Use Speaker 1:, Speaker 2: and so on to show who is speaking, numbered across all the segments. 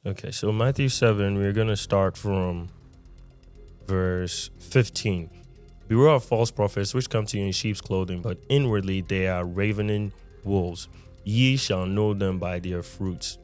Speaker 1: Okay, so Matthew 7, we're going to start from verse 15. Beware of false prophets which come to you in sheep's clothing, but inwardly they are ravening wolves. Ye shall know them by their fruits.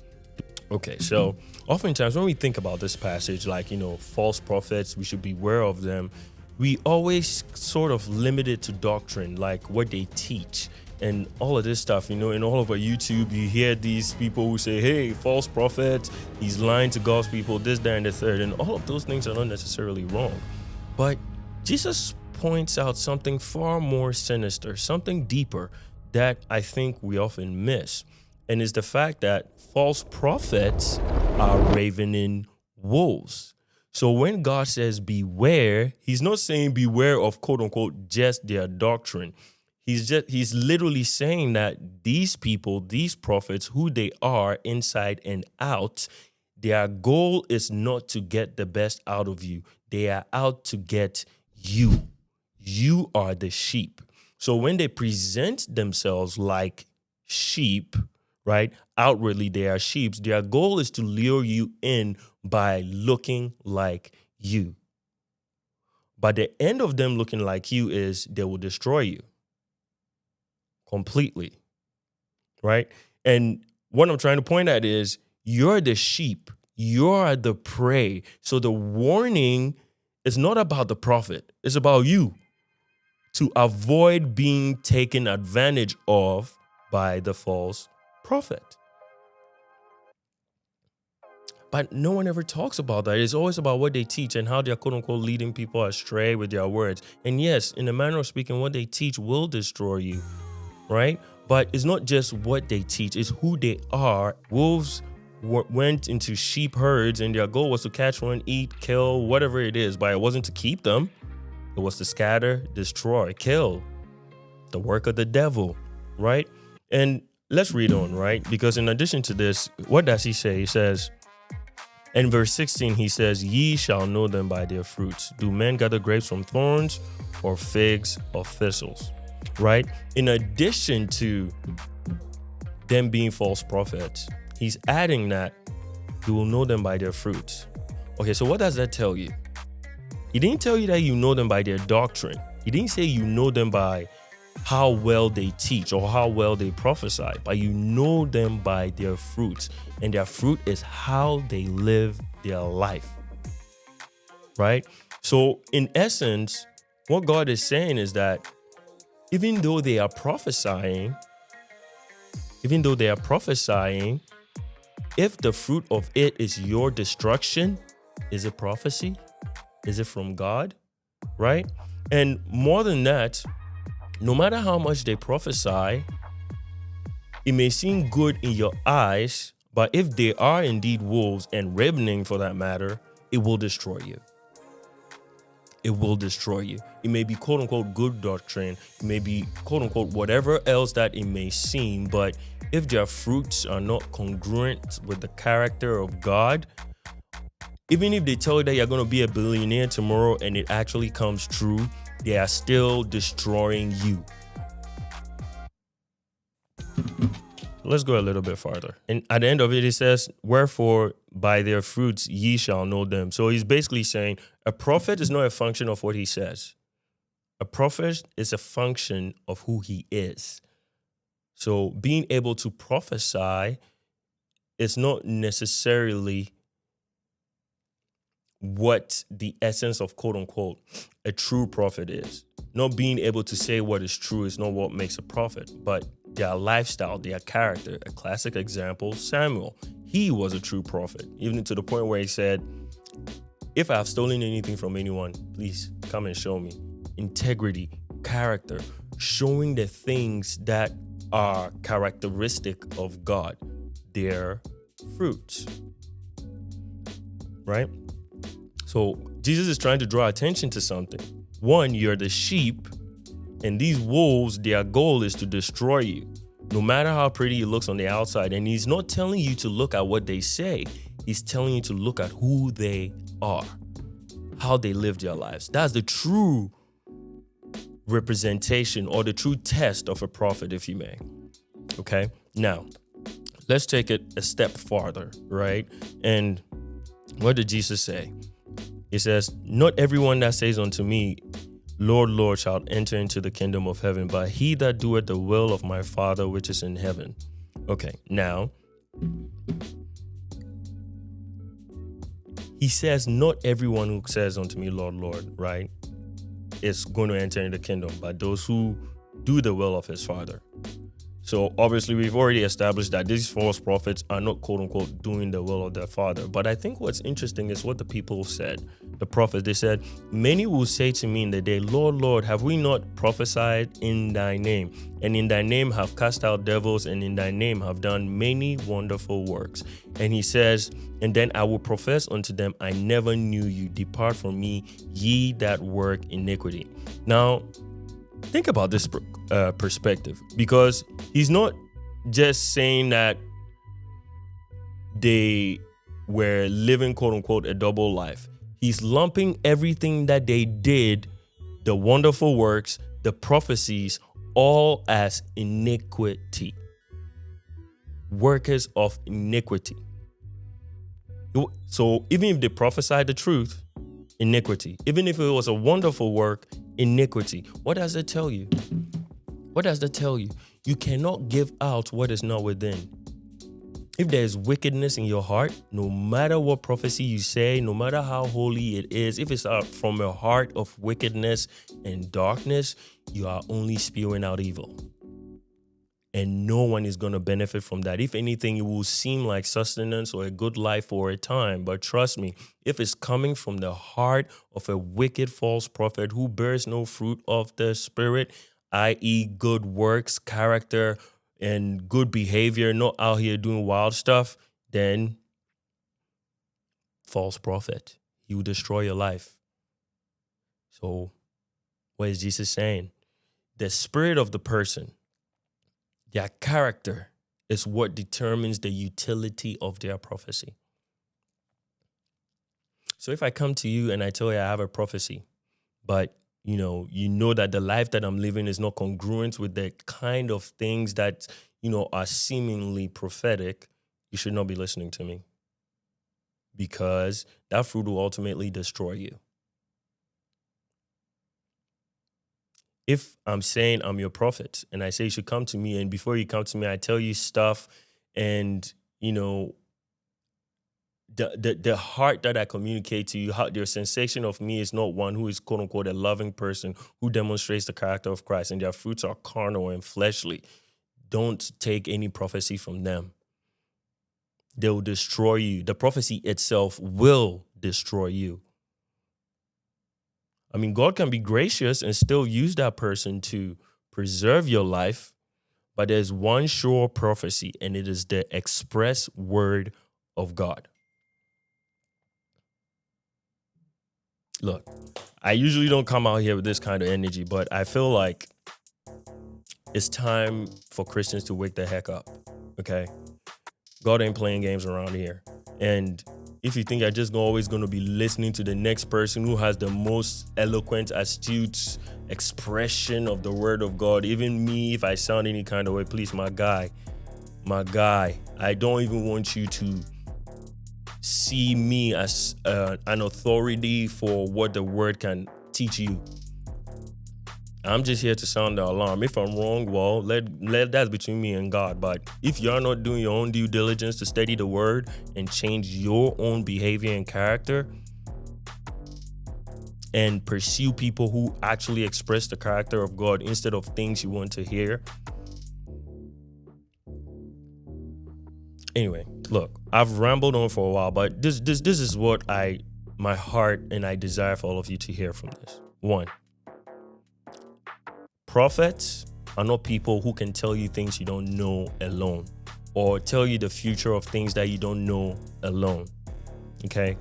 Speaker 1: Okay, so oftentimes when we think about this passage, like, false prophets, we should beware of them. We always sort of limit it to doctrine, like what they teach and all of this stuff. In all of our YouTube, you hear these people who say, hey, false prophet, he's lying to God's people, this, that, and the third. And all of those things are not necessarily wrong. But Jesus points out something far more sinister, something deeper that I think we often miss. And it's the fact that false prophets are ravening wolves. So when God says beware, he's not saying beware of quote unquote just their doctrine. He's literally saying that these people, these prophets, who they are inside and out, their goal is not to get the best out of you. They are out to get you. You are the sheep. So when they present themselves like sheep, right? Outwardly, they are sheep. Their goal is to lure you in by looking like you. But the end of them looking like you is they will destroy you completely, right? And what I'm trying to point at is you're the sheep. You're the prey. So the warning is not about the prophet. It's about you to avoid being taken advantage of by the false prophet. But no one ever talks about that. It's always about what they teach and how they're quote unquote leading people astray with their words. And yes, in a manner of speaking, what they teach will destroy you, right? But it's not just what they teach, it's who they are. Wolves went into sheep herds and their goal was to catch one, eat, kill, whatever it is. But it wasn't to keep them. It was to scatter, destroy, kill. The work of the devil, right? And let's read on, right? Because in addition to this, what does he say? He says, in verse 16, he says, ye shall know them by their fruits. Do men gather grapes from thorns or figs of thistles? Right? In addition to them being false prophets, he's adding that you will know them by their fruits. Okay, so what does that tell you? He didn't tell you that you know them by their doctrine. He didn't say you know them by how well they teach or how well they prophesy, but you know them by their fruits. And their fruit is how they live their life, right? So in essence, what God is saying is that even though they are prophesying, if the fruit of it is your destruction, is it prophecy? Is it from God? Right? And more than that, no matter how much they prophesy, it may seem good in your eyes, but if they are indeed wolves and ravening for that matter, it will destroy you. It will destroy you. It may be quote unquote good doctrine. It may be quote unquote whatever else that it may seem, but if their fruits are not congruent with the character of God, even if they tell you that you're going to be a billionaire tomorrow and it actually comes true, they are still destroying you. Let's go a little bit farther. And at the end of it, it says, wherefore by their fruits ye shall know them. So he's basically saying a prophet is not a function of what he says. A prophet is a function of who he is. So being able to prophesy is not necessarily what the essence of quote unquote a true prophet is. Not being able to say what is true is not what makes a prophet, but their lifestyle, their character. A classic example, Samuel. He was a true prophet, even to the point where he said, if I have stolen anything from anyone, please come and show me. Integrity, character, showing the things that are characteristic of God, their fruits, right? So Jesus is trying to draw attention to something. One, you're the sheep, and these wolves, their goal is to destroy you, no matter how pretty it looks on the outside. And he's not telling you to look at what they say. He's telling you to look at who they are, how they live their lives. That's the true representation or the true test of a prophet, if you may. Okay? Now, let's take it a step farther, right? And what did Jesus say? He says, not everyone that says unto me, Lord, Lord, shall enter into the kingdom of heaven, but he that doeth the will of my Father which is in heaven. Okay, now, he says, not everyone who says unto me, Lord, Lord, right, is going to enter in the kingdom, but those who do the will of his Father. So obviously we've already established that these false prophets are not quote unquote doing the will of their Father. But I think what's interesting is what the people said. The prophets, they said, many will say to me in the day, Lord, Lord, have we not prophesied in thy name? And in thy name have cast out devils, and in thy name have done many wonderful works. And he says, and then I will profess unto them, I never knew you. Depart from me, ye that work iniquity. Now, think about this perspective, because he's not just saying that they were living, quote unquote, a double life. He's lumping everything that they did, the wonderful works, the prophecies, all as iniquity. Workers of iniquity. So even if they prophesied the truth, iniquity. Even if it was a wonderful work, iniquity. What does it tell you? What does that tell you? You cannot give out what is not within. If there is wickedness in your heart, no matter what prophecy you say, no matter how holy it is, if it's from a heart of wickedness and darkness, you are only spewing out evil. And no one is going to benefit from that. If anything, it will seem like sustenance or a good life for a time. But trust me, if it's coming from the heart of a wicked false prophet who bears no fruit of the Spirit, i.e. good works, character, and good behavior, not out here doing wild stuff, then false prophet, he will destroy your life. So what is Jesus saying? The spirit of the person, their character, is what determines the utility of their prophecy. So if I come to you and I tell you I have a prophecy, but you know that the life that I'm living is not congruent with the kind of things that, are seemingly prophetic, you should not be listening to me, because that fruit will ultimately destroy you. If I'm saying I'm your prophet and I say you should come to me, and before you come to me, I tell you stuff, and, the heart that I communicate to you, how their sensation of me is not one who is quote unquote a loving person who demonstrates the character of Christ, and their fruits are carnal and fleshly, don't take any prophecy from them. They'll destroy you. The prophecy itself will destroy you. I mean, God can be gracious and still use that person to preserve your life, but there's one sure prophecy, and it is the express word of God. Look, I usually don't come out here with this kind of energy, but I feel like it's time for Christians to wake the heck up, okay? God ain't playing games around here. And if you think you're just always going to be listening to the next person who has the most eloquent, astute expression of the word of God, even me, if I sound any kind of way, please, my guy, I don't even want you to see me as an authority for what the word can teach you. I'm just here to sound the alarm. If I'm wrong, well, let that's between me and God. But if you're not doing your own due diligence to study the word and change your own behavior and character, and pursue people who actually express the character of God instead of things you want to hear. Anyway, look, I've rambled on for a while, but this is what my heart and I desire for all of you to hear from this. 1, prophets are not people who can tell you things you don't know alone, or tell you the future of things that you don't know alone. Okay?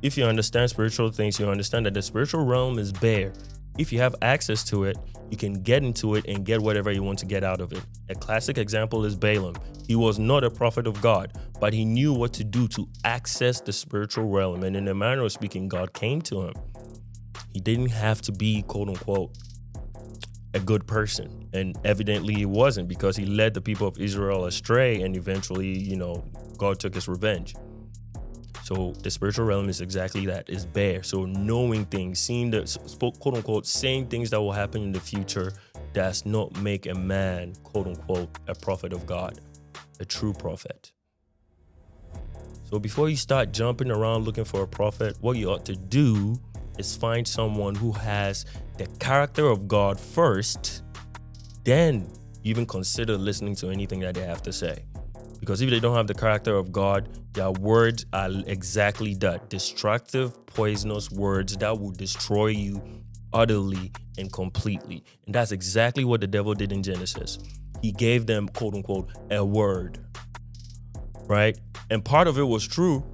Speaker 1: If you understand spiritual things, you understand that the spiritual realm is bare. If you have access to it, you can get into it and get whatever you want to get out of it. A classic example is Balaam. He was not a prophet of God, but he knew what to do to access the spiritual realm. And in a manner of speaking, God came to him. He didn't have to be, quote unquote, a good person. And evidently he wasn't, because he led the people of Israel astray, and eventually, God took his revenge. So the spiritual realm is exactly that, is bare. So knowing things, seeing the quote unquote, saying things that will happen in the future does not make a man, quote unquote, a prophet of God, a true prophet. So before you start jumping around looking for a prophet, what you ought to do is find someone who has the character of God first, then even consider listening to anything that they have to say. Because if they don't have the character of God, their words are exactly that, destructive, poisonous words that will destroy you utterly and completely. And that's exactly what the devil did in Genesis. He gave them, quote unquote, a word, right? And part of it was true,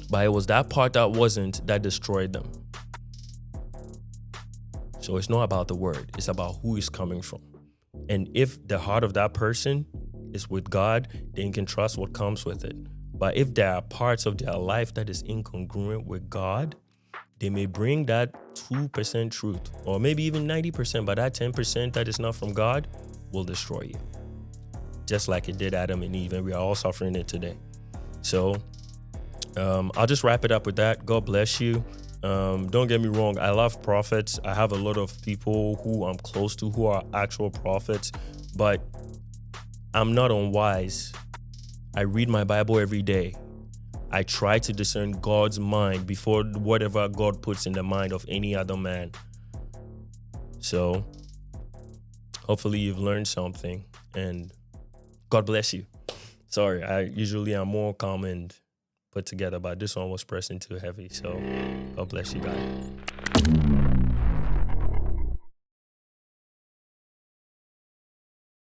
Speaker 1: but it was that part that wasn't that destroyed them. So it's not about the word, it's about who is coming from. And if the heart of that person is with God, then you can trust what comes with it. But if there are parts of their life that is incongruent with God, they may bring that 2% truth, or maybe even 90%, but that 10% that is not from God will destroy you. Just like it did Adam and Eve, and we are all suffering it today. So I'll just wrap it up with that. God bless you. Don't get me wrong, I love prophets. I have a lot of people who I'm close to who are actual prophets, but I'm not unwise. I read my Bible every day. I try to discern God's mind before whatever God puts in the mind of any other man. So hopefully you've learned something, and God bless you. Sorry, I usually am more calm and put together, but this one was pressing too heavy. So God bless you guys.